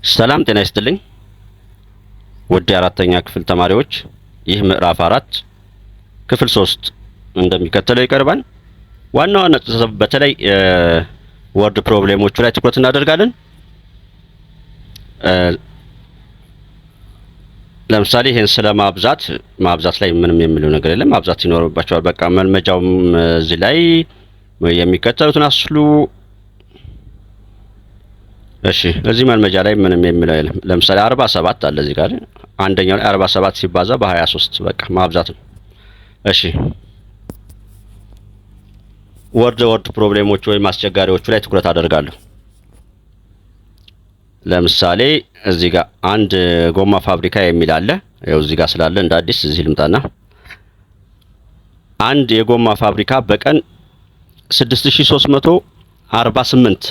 ሰላም ጤና ይስጥልኝ ውድ የአራተኛ ክፍል ተማሪዎች፣ ይህ ምዕራፍ 4 ክፍል 3 እንደሚከተለው ይቀርባል። ዋና ዋና በተለይ ወርድ ፕሮብሌሞቹ ላይ ትኩረት እናደርጋለን። ለምሳሌ ይሄን ስለ ማብዛት ላይ ምንም የሚለው ነገር የለም። ማብዛት ይኖርባቸዋል። በቃ መልመጃውም እዚህ ላይ የሚከተሉትን አስሉ። እሺ እዚህ መልመጃ ላይ ምንም የሚለው የለም። ለምሳሌ 47 አለ እዚህ ጋር አንደኛው ላይ 47 ሲባዛ በ23 በቃ ማብዛት ነው። እሺ ወርድ ፕሮብሌሞቹ ወይም አስቸጋሪዎቹ ላይ ትኩረት አደርጋለሁ። ለምሳሌ እዚህ ጋር አንድ ጎማ ፋብሪካ የሚል አለ። ያው እዚህ ጋር ስላለ እንደ አዲስ እዚህ ልምጣና አንድ የጎማ ፋብሪካ በቀን 6348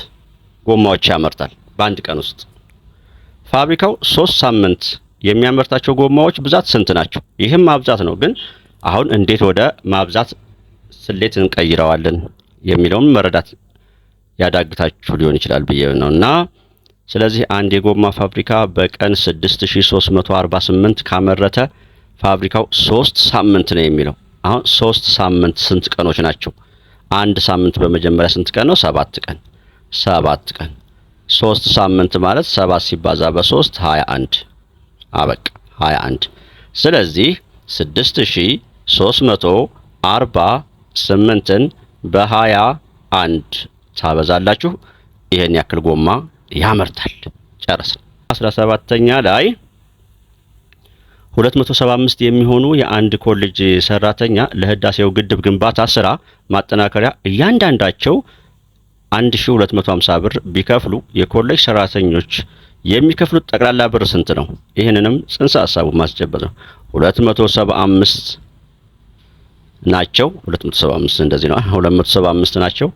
ጎማዎች ያመርታል በአንድ ቀን ውስጥ። ፋብሪካው 3 ሳምንት የሚያመርታቸው ጎማዎች ብዛት ስንት ናቸው? ይህም ማብዛት ነው፣ ግን አሁን እንዴት ወደ ማብዛት ስሌት እንቀይረዋለን የሚለውን መረዳት ያዳግታችሁ ሊሆን ይችላል ብዬ ነውና ስለዚህ አንድ የጎማ ፋብሪካ በቀን 6348 ካመረተ ፋብሪካው 3 ሳምንት ነው የሚለው። አሁን 3 ሳምንት ስንት ቀኖች ናቸው? አንድ ሳምንት በመጀመሪያ ስንት ቀን ነው? 7 ቀን። 7 ቀን 3 ሳምንት ማለት 7 ሲባዛ በ3 21 አበቃ 21። ስለዚህ 6348ን በ21 ታበዛላችሁ ይሄን ያክል ጎማ ያመርታል። ጨረስን። 17ኛ ላይ 275 የሚሆኑ የአንድ ኮሌጅ ሰራተኛ ለህዳሴው ግድብ ግንባታ ስራ ማጠናከሪያ እያንዳንዳቸው 1250 ብር ቢከፍሉ የኮሌጅ ሰራተኞች የሚከፍሉት ጠቅላላ ብር ስንት ነው? ይሄንንም ጽንሰ ሐሳቡ ማስጨበጥ ነው። 275 ናቸው። 275 እንደዚህ ነው። 275 ናቸው።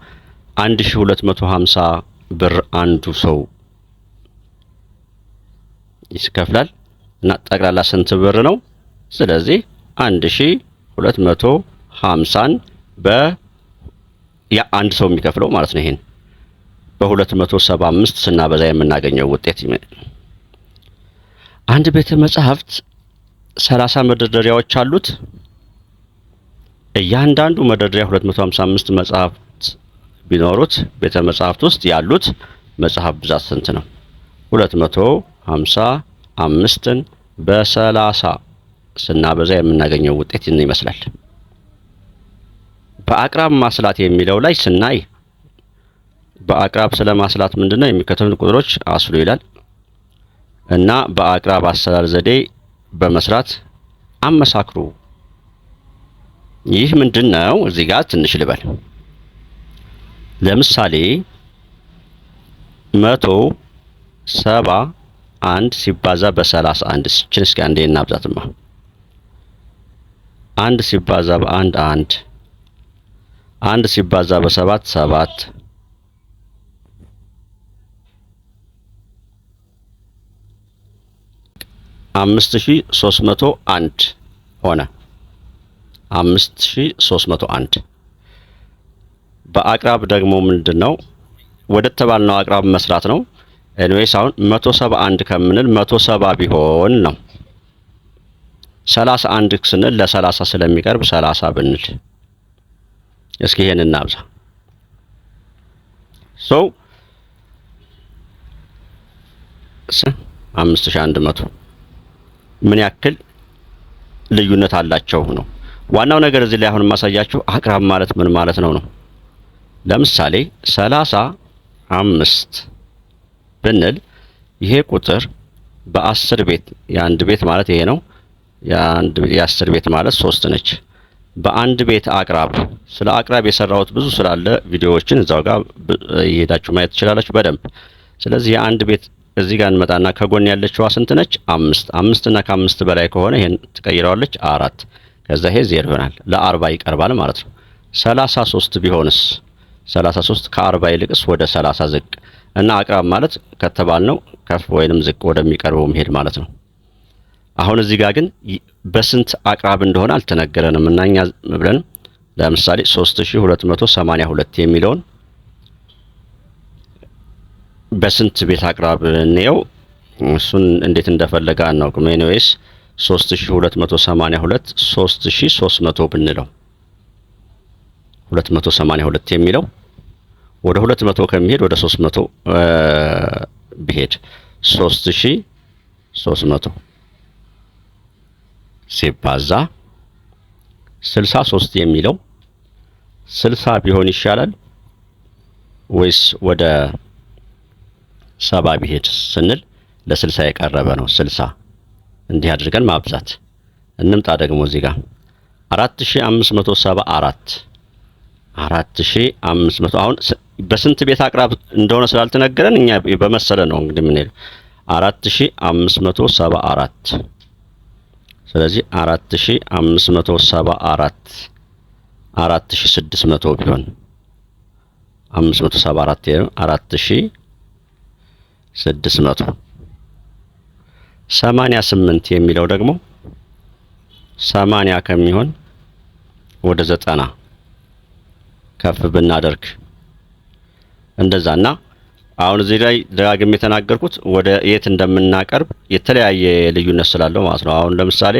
1250 ብር አንዱ ሰው ይከፍላል እና ጠቅላላ ስንት ብር ነው? ስለዚህ 1250ን አንድ ሰው የሚከፍለው ማለት ነው። ይሄን በ275 ስናበዛ የምናገኘው ውጤት አንድ ቤተ መጻሕፍት 30 መደርደሪያዎች አሉት። እያንዳንዱ መደርደሪያ 255 መጽሐፍት ቢኖሩት ቤተ መጻሕፍት ውስጥ ያሉት መጽሐፍ ብዛት ስንት ነው? 255ን በ30 ስናበዛ የምናገኘው ውጤት ይመስላል። በአቅራብ ማስላት የሚለው ላይ ስናይ በአቅራብ ስለማስላት ምንድነው የሚከተሉት ቁጥሮች አስሉ ይላል እና በአቅራብ አሰላል ዘዴ በመስራት አመሳክሩ። ይህ ምንድነው? እዚህ ጋር ትንሽ ልበል። ለምሳሌ 171 ሲባዛ በ31 እቺን እስኪ አንዴ እናብዛትማ። 1 ሲባዛ በ1 1 1 ሲባዛ በ7 7 5301 ሆነ። 5301 በአቅራብ ደግሞ ምንድነው ወደ ተባልነው አቅራብ መስራት ነው። ኤኒዌይስ አሁን 171 ከምንል 170 ቢሆን ነው። 31 ስንል ለ30 ስለሚቀርብ 30 ብንል እስኪ ይሄን እናብዛ። 5100 ምን ያክል ልዩነት አላቸው ነው ዋናው ነገር። እዚህ ላይ አሁን ማሳያችሁ አቅራብ ማለት ምን ማለት ነው። ለምሳሌ 35 ብንል ይሄ ቁጥር በ10 ቤት የአንድ ቤት ማለት ይሄ ነው። የ10 ቤት ማለት 3 ነች። በአንድ ቤት አቅራብ ስለ አቅራብ የሰራሁት ብዙ ስላለ ቪዲዮዎችን እዛው ጋር እየሄዳችሁ ማየት ትችላላችሁ በደንብ። ስለዚህ የአንድ ቤት እዚህ ጋር እንመጣና ከጎን ያለችዋ ስንት ነች? 5 5 እና ከ5 በላይ ከሆነ ይሄን ትቀይረዋለች 4 ከዛ ይሄ 0 ይሆናል። ለ40 ይቀርባል ማለት ነው። 33 ቢሆንስ? 33 ከ40 ይልቅስ ወደ 30 ዝቅ እና አቅራብ ማለት ከተባልነው ከፍ ወይንም ዝቅ ወደሚቀርበው መሄድ ማለት ነው። አሁን እዚህ ጋር ግን በስንት አቅራብ እንደሆነ አልተነገረንም እና እኛ ብለን ለምሳሌ 3282 የሚለውን በስንት ቤት አቅራብ ነው? እሱን እንዴት እንደፈለገ አናውቅም። ኤኒዌይስ 3282 3300 ብንለው 282 የሚለው ወደ 200 ከሚሄድ ወደ 300 ቢሄድ 3300 ሲባዛ 63 የሚለው 60 ቢሆን ይሻላል ወይስ ወደ 70 ቢሄድ ስንል ለ60 የቀረበ ነው። 60 እንዲህ አድርገን ማብዛት እንምጣ። ደግሞ እዚህ ጋር 4574 4500 አሁን በስንት ቤት አቅራብ እንደሆነ ስላልተነገረን እኛ በመሰለ ነው እንግዲህ ምን ይል 4574 ስለዚህ 4574 4600 ቢሆን 574 4600 88 የሚለው ደግሞ 80 ከሚሆን ወደ 90 ከፍ ብናደርግ እንደዛና አሁን እዚህ ላይ ደጋግሜ የተናገርኩት ወደ የት እንደምናቀርብ የተለያየ ልዩነት ስላለው ማለት ነው። አሁን ለምሳሌ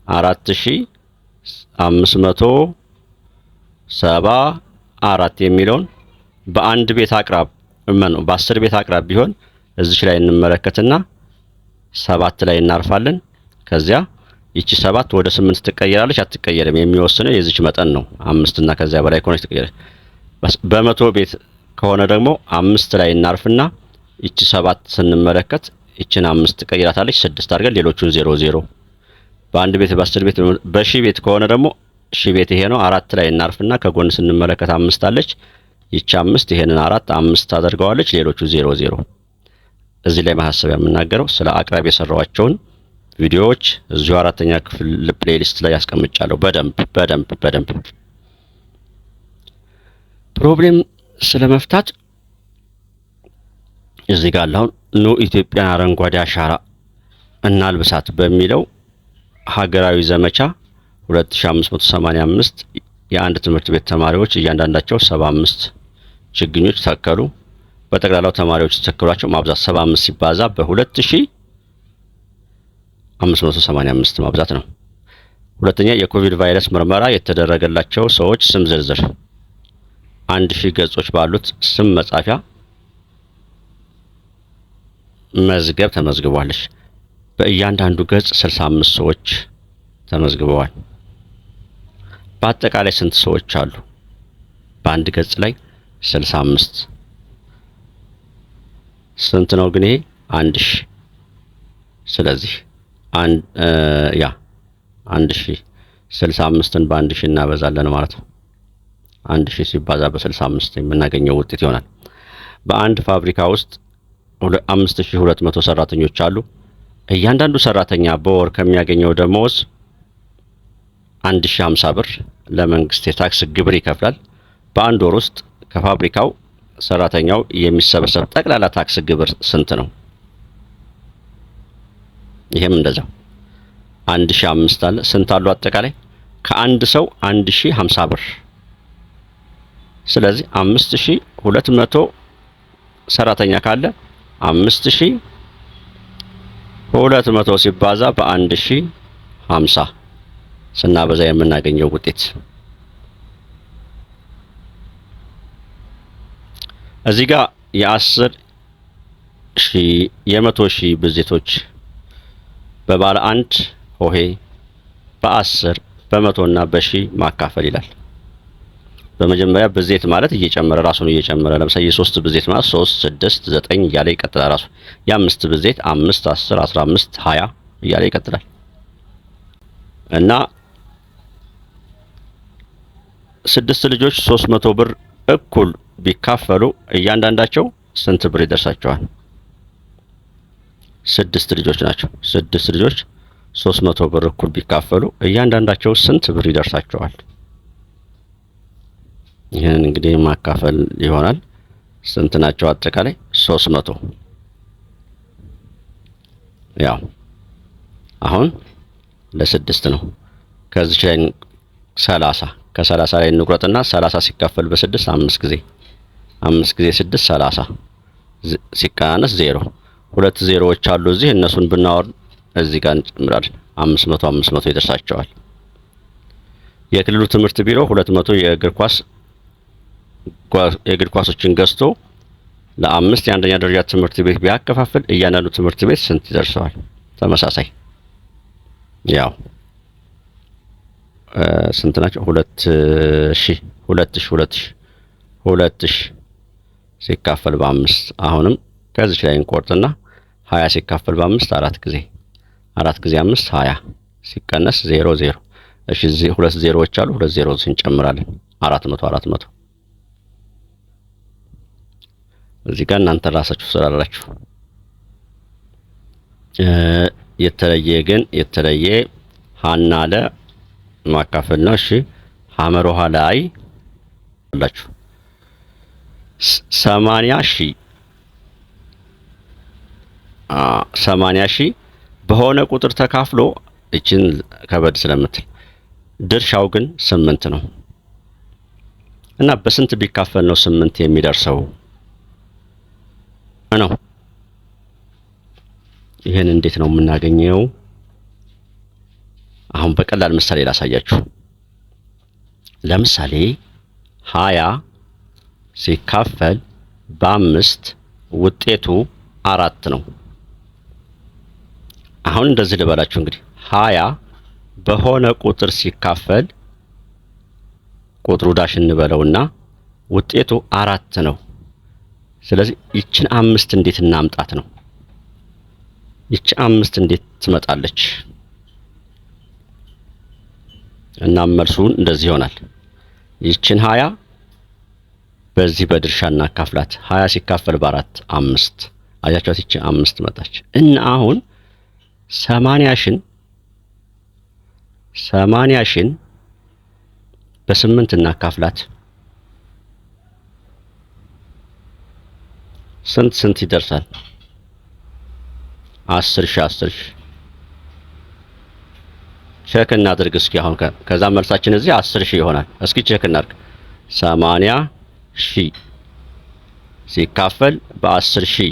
4574 የሚለውን በአንድ ቤት አቅራብ ነው በ10 ቤት አቅራብ ቢሆን እዚህ ላይ እንመለከትና 7 ላይ እናርፋለን። ከዚያ ይቺ 7 ወደ 8 ትቀየራለች አትቀየርም የሚወስነው የዚች መጠን ነው። 5 እና ከዚያ በላይ ከሆነች ትቀየራለች። በመቶ ቤት ከሆነ ደግሞ 5 ላይ እናርፍና ይቺ 7 ስንመለከት ይቺን 5 ትቀይራታለች 6 አድርገን ሌሎቹን 0 በአንድ ቤት በ10 ቤት በሺ ቤት ከሆነ ደግሞ ሺ ቤት ይሄ ነው 4 ላይ እናርፍና ከጎን ስንመለከት 5 አለች ይቺ 5 ይሄንን 4 5 ታደርገዋለች ሌሎቹ 0 እዚህ ላይ ማሳሰቢያ የምናገረው ስለ አቅራብ የሰራዋቸውን ቪዲዮዎች እዚሁ አራተኛ ክፍል ፕሌሊስት ላይ ያስቀምጫለሁ። በደንብ ፕሮብሌም ስለመፍታት እዚህ ጋር አሁን ኑ ኢትዮጵያን አረንጓዴ አሻራ እናልብሳት በሚለው ሀገራዊ ዘመቻ 2585 የአንድ ትምህርት ቤት ተማሪዎች እያንዳንዳቸው 75 ችግኞች ተከሉ። በጠቅላላው ተማሪዎች ተከሏቸው ማብዛት 75 ሲባዛ በ2585 ማብዛት ነው። ሁለተኛ የኮቪድ ቫይረስ ምርመራ የተደረገላቸው ሰዎች ስም ዝርዝር 1000 ገጾች ባሉት ስም መጻፊያ መዝገብ ተመዝግቧለች። በእያንዳንዱ ገጽ 65 ሰዎች ተመዝግበዋል። በአጠቃላይ ስንት ሰዎች አሉ? በአንድ ገጽ ላይ 65 ስንት ነው ግን ይሄ 1000 ስለዚህ 1000 65ን በ1000 እናበዛለን ማለት ነው። 1000 ሲባዛ በ65 የምናገኘው ውጤት ይሆናል። በአንድ ፋብሪካ ውስጥ 5200 ሰራተኞች አሉ። እያንዳንዱ ሰራተኛ በወር ከሚያገኘው ደሞዝ 1050 ብር ለመንግስት የታክስ ግብር ይከፍላል። በአንድ ወር ውስጥ ከፋብሪካው ሰራተኛው የሚሰበሰብ ጠቅላላ ታክስ ግብር ስንት ነው? ይሄም እንደዛው 1005 አለ። ስንት አሉ አጠቃላይ? ከአንድ ሰው 1050 ብር። ስለዚህ 5200 ሰራተኛ ካለ 5200 ሲባዛ በ1050 ስናበዛ የምናገኘው ውጤት እዚህ ጋር የ10 ሺህ የ100 ሺህ ብዜቶች በባለ 1 ሆሄ በ10 በ100 እና በሺህ ማካፈል ይላል። በመጀመሪያ ብዜት ማለት እየጨመረ ራሱን እየጨመረ ለምሳሌ የ3 ብዜት ማለት 3 6 9 እያለ ይቀጥላል። ራሱ የ5 ብዜት 5 10 15 20 እያለ ይቀጥላል እና 6 ልጆች 300 ብር እኩል ቢካፈሉ እያንዳንዳቸው ስንት ብር ይደርሳቸዋል? 6 ልጆች ናቸው። 6 ልጆች 300 ብር እኩል ቢካፈሉ እያንዳንዳቸው ስንት ብር ይደርሳቸዋል? ይሄን እንግዲህ ማካፈል ይሆናል። ስንት ናቸው አጠቃላይ? 300 ያው አሁን ለ6 ነው። ከዚህ ላይ 30 ከ30 ላይ እንቁረጥና 30 ሲካፈል በ6 5 ጊዜ 5 ጊዜ 6 30 ሲቀናነስ 0 ሁለት ዜሮዎች አሉ እዚህ እነሱን ብናወርድ እዚህ ጋር እንጨምራለን 500 ይደርሳቸዋል። የክልሉ ትምህርት ቢሮ 200 የእግር ኳሶችን ገዝቶ ለ5 የአንደኛ ደረጃ ትምህርት ቤት ቢያከፋፍል እያንዳንዱ ትምህርት ቤት ስንት ይደርሰዋል? ተመሳሳይ ያው ስንት ናቸው? 2000 ሲካፈል በ5 አሁንም ከዚህ ላይ እንቆርጥና 20 ሲካፈል በ5 4 ጊዜ 5 20 ሲቀነስ 0 እሺ እዚህ ሁለት ዜሮዎች አሉ ሁለት ዜሮዎች እንጨምራለን 400 እዚህ ጋር እናንተ ራሳችሁ ስላላችሁ የተለየ ሀና ለ ማካፈል ነው። እሺ ሐመር ውሃ ላይ አላችሁ 80,000 በሆነ ቁጥር ተካፍሎ እቺን ከበድ ስለምትል ድርሻው ግን 8 ነው እና በስንት ቢካፈል ነው 8 የሚደርሰው ነው? ይሄን እንዴት ነው የምናገኘው? አሁን በቀላል ምሳሌ ላሳያችሁ። ለምሳሌ 20 ሲካፈል በ5 ውጤቱ 4 ነው። አሁን እንደዚህ ልበላችሁ እንግዲህ 20 በሆነ ቁጥር ሲካፈል ቁጥሩ ዳሽ እንበለውና ውጤቱ 4 ነው። ስለዚህ ይችን 5 እንዴት እናምጣት ነው? ይቺ 5 እንዴት ትመጣለች? እና መልሱን እንደዚህ ይሆናል። ይችን 20 በዚህ በድርሻ እናካፍላት። 20 ሲካፈል በ4 5 አያችኋት? ይቺ 5 መጣች እና አሁን 80 ሺን በ8 እናካፍላት። ስንት ይደርሳል? 10,000 ቼክ እናድርግ እስኪ። አሁን ከዛ መልሳችን እዚህ 10,000 ይሆናል። እስኪ ቼክ እናድርግ። 80,000 ሲካፈል በ10,000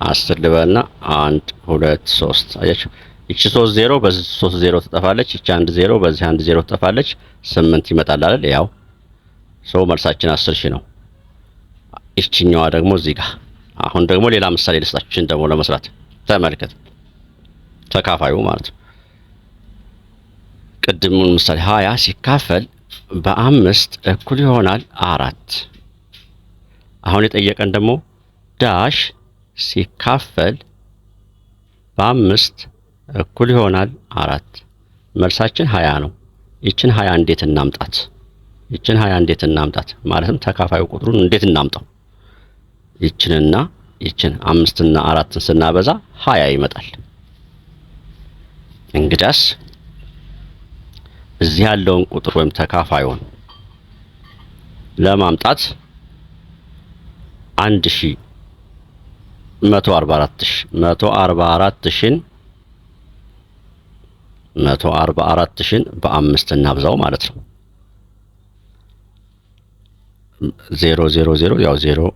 10 ልበልና 1 2 3 አያችሁ? ይቺ 3 ዜሮ በዚህ 3 ዜሮ ትጠፋለች። ይቺ 1 ዜሮ በዚህ 1 ዜሮ ትጠፋለች። 8 ይመጣል አይደል? ያው መልሳችን 10,000 ነው። ይችኛዋ ደግሞ እዚህ ጋር። አሁን ደግሞ ሌላ ምሳሌ ልስጣችሁ ደግሞ ለመስራት ተመልከት። ተካፋዩ ማለት ነው። ቅድሙን ምሳሌ 20 ሲካፈል በ5 እኩል ይሆናል 4። አሁን የጠየቀን ደግሞ ዳሽ ሲካፈል በ5 እኩል ይሆናል 4። መልሳችን 20 ነው። ይችን 20 እንዴት እናምጣት? ማለትም ተካፋዩ ቁጥሩን እንዴት እናምጣው? ይችንና ይችን 5 እና 4ን ስናበዛ 20 ይመጣል። እንግዲያስ እዚህ ያለውን ቁጥር ወይም ተካፋዩን ለማምጣት 144,000 በ5 እናብዛው ማለት ነው። 0 ያው 0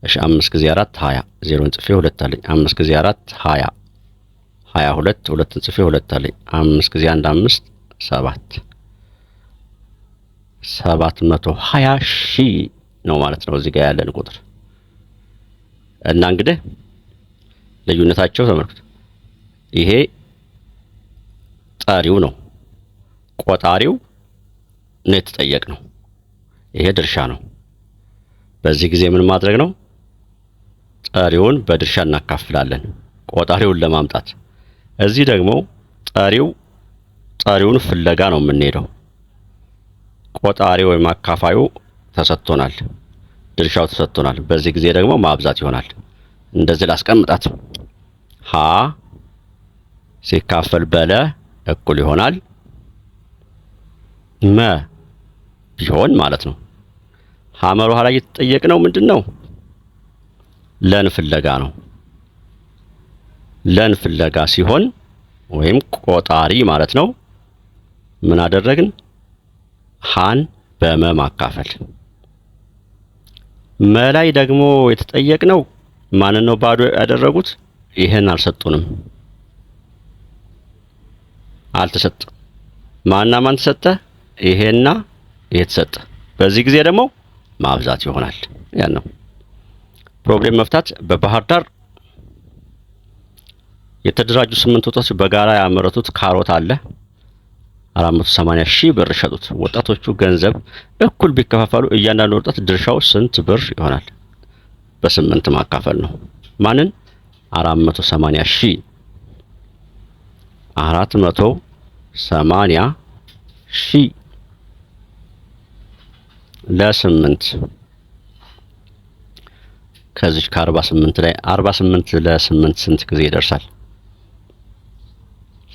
እሺ 5 ጊዜ 4 20 0ን ጽፌ 2 አለኝ። 5 ጊዜ 4 20 22 2ን ጽፌ 2 አለኝ። 5 ጊዜ 1 5 7 720,000 ነው ማለት ነው እዚህ ጋር ያለን ቁጥር። እና እንግዲህ ልዩነታቸው ተመልከቱ። ይሄ ጠሪው ነው፣ ቆጣሪው ነው የተጠየቅነው። ይሄ ድርሻ ነው። በዚህ ጊዜ ምን ማድረግ ነው? ጠሪውን በድርሻ እናካፍላለን ቆጣሪውን ለማምጣት። እዚህ ደግሞ ጠሪውን ፍለጋ ነው የምንሄደው። ቆጣሪው ወይም አካፋዩ ተሰጥቶናል፣ ድርሻው ተሰጥቶናል። በዚህ ጊዜ ደግሞ ማብዛት ይሆናል። እንደዚህ ላስቀምጣት። ሀ ሲካፈል በለ እኩል ይሆናል መ ቢሆን ማለት ነው። ሐመር ውሃ ላይ የተጠየቅነው ምንድነው? ለን ፍለጋ ነው። ለን ፍለጋ ሲሆን ወይም ቆጣሪ ማለት ነው። ምን አደረግን? ሃን በመ ማካፈል። መላይ ደግሞ የተጠየቅነው ማንን ነው ባዶ ያደረጉት? ይሄን አልሰጡንም፣ አልተሰጠ። ማንና ማን ተሰጠ? ይሄና ይሄ ተሰጠ። በዚህ ጊዜ ደግሞ ማብዛት ይሆናል። ያን ነው ፕሮብሌም መፍታት። በባህር ዳር የተደራጁ 8 ወጣቶች በጋራ ያመረቱት ካሮት አለ። 480 ሺህ ብር ሸጡት። ወጣቶቹ ገንዘብ እኩል ቢከፋፈሉ እያንዳንዱ ወጣት ድርሻው ስንት ብር ይሆናል? በ8 ማካፈል ነው። ማንን? 480 ሺህ 480 ሺህ ለ8 ከዚህ ከ48 ላይ 48 ለ8 ስንት ጊዜ ይደርሳል?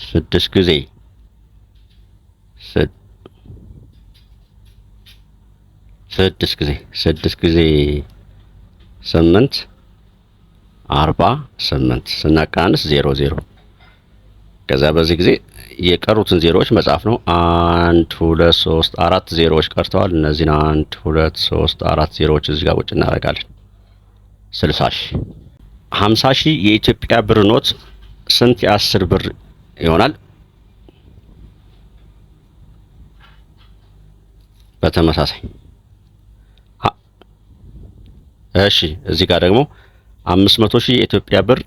6 ጊዜ 6 ጊዜ 6 ጊዜ 8 48 ስናቀናንስ 0 0። ከዛ በዚህ ጊዜ የቀሩትን ዜሮዎች መጻፍ ነው። 1 2 3 4 ዜሮዎች ቀርተዋል። እነዚህን 1 2 3 4 ዜሮዎች እዚህ ጋር ቁጭ እናደርጋለን። 60 ሺህ 50 ሺህ የኢትዮጵያ ብር ኖት ስንት የ10 ብር ይሆናል? በተመሳሳይ እሺ፣ እዚህ ጋር ደግሞ 500 ሺህ የኢትዮጵያ ብር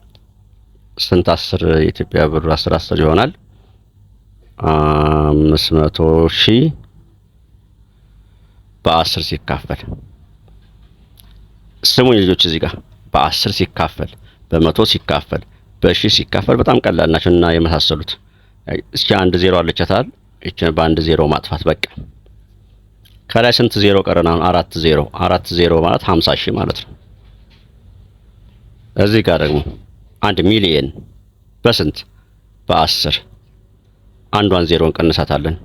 ስንት 10 የኢትዮጵያ ብር 10 10 ይሆናል? 500 ሺህ በ10 ሲካፈል ስሙኝ ልጆች፣ እዚህ ጋር በ10 ሲካፈል፣ በመቶ ሲካፈል፣ በሺህ ሲካፈል በጣም ቀላል ናቸው እና የመሳሰሉት። እስኪ አንድ ዜሮ አለቻታል። እቺን በአንድ ዜሮ ማጥፋት በቃ። ከላይ ስንት ዜሮ ቀረና? 4 ዜሮ 4 ዜሮ ማለት 50 ሺህ ማለት ነው። እዚህ ጋር ደግሞ 1 ሚሊየን በስንት? በ10 አንዷን ዜሮ እንቀንሳታለን።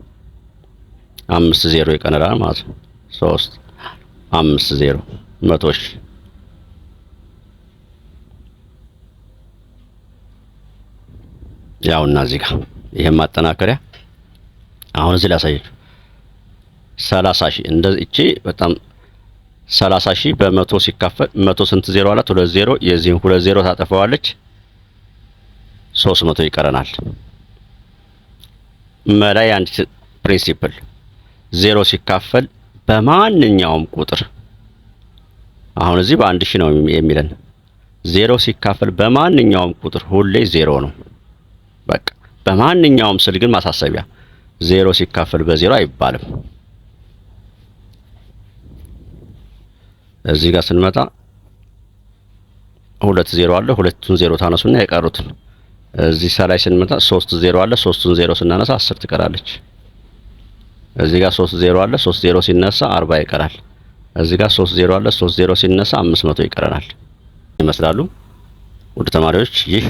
5 ዜሮ ይቀነራል ማለት ነው። 3 5 ዜሮ 100 ሺህ ያውና እዚህ ጋር ይሄን ማጠናከሪያ አሁን እዚህ ላሳያችሁ። 30 ሺህ እንደዚህ እቺ በጣም 30 ሺህ በመቶ ሲካፈል መቶ ስንት ዜሮ አላት? 2 ዜሮ። የዚህን 2 ዜሮ ታጠፋዋለች። 300 ይቀረናል። መላይ አንድ ፕሪንሲፕል ዜሮ ሲካፈል በማንኛውም ቁጥር አሁን እዚህ በአንድ ሺህ ነው የሚለን። ዜሮ ሲካፈል በማንኛውም ቁጥር ሁሌ ዜሮ ነው። በቃ በማንኛውም ስል ግን ማሳሰቢያ ዜሮ ሲካፈል በዜሮ አይባልም። እዚህ ጋር ስንመጣ 2 ዜሮ አለ። ሁለቱን ዜሮ ታነሱና የቀሩትን እዚህ ላይ ስንመጣ 3 ዜሮ አለ። 3ቱን ዜሮ ስናነሳ 10 ትቀራለች። እዚህ ጋር 3 ዜሮ አለ። 3 ዜሮ ሲነሳ 40 ይቀራል። እዚህ ጋር 3 ዜሮ አለ። 3 ዜሮ ሲነሳ 500 ይቀረናል። ይመስላሉ ውድ ተማሪዎች፣ ይህ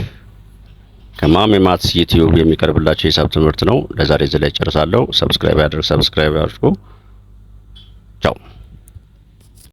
ከማሜ ማትስ ዩቲዩብ የሚቀርብላችሁ የሂሳብ ትምህርት ነው። ለዛሬ እዚህ ላይ ጨርሳለሁ። ሰብስክራይብ ያድርጉ።